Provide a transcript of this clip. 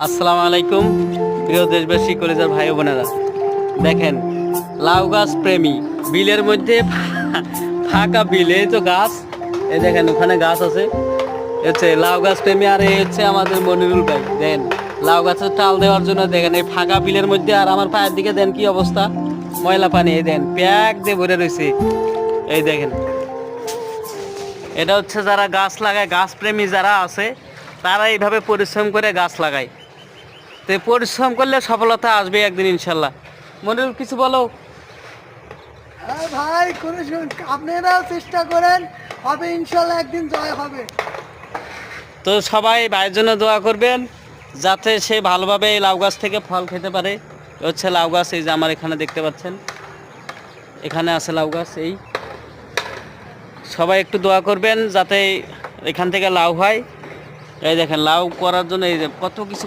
আসসালামু আলাইকুম প্রিয় দেশবাসী কলেজের ভাই বোনেরা, দেখেন লাউ গাছ প্রেমী বিলের মধ্যে ফাঁকা বিল, এই তো গাছ, এই দেখেন ওখানে গাছ আছে, হচ্ছে লাউ গাছ প্রেমী। আর এই হচ্ছে আমাদের মনিরুল ভাই, দেন লাউ গাছের টাল দেওয়ার জন্য দেখেন এই ফাঁকা বিলের মধ্যে। আর আমার পায়ের দিকে দেন কি অবস্থা, ময়লা পানি, এই দেন প্যাক দিয়ে ভরে রয়েছে। এই দেখেন, এটা হচ্ছে যারা গাছ লাগায়, গাছ প্রেমী যারা আছে তারা এইভাবে পরিশ্রম করে গাছ লাগায়। তো পরিশ্রম করলে সফলতা আসবে একদিন ইনশাল্লাহ। মনিরুল কিছু বলো। ভাই আপনারাও চেষ্টা করেন, হবে ইনশাল্লাহ, একদিন জয় হবে। তো সবাই ভাইয়ের জন্য দোয়া করবেন যাতে সে ভালোভাবে এই লাউ গাছ থেকে ফল খেতে পারে। হচ্ছে লাউ গাছ, এই যে আমার এখানে দেখতে পাচ্ছেন, এখানে আছে লাউ গাছ। এই সবাই একটু দোয়া করবেন যাতে এখান থেকে লাউ হয়। এই দেখেন লাউ করার জন্য এই যে কত কিছু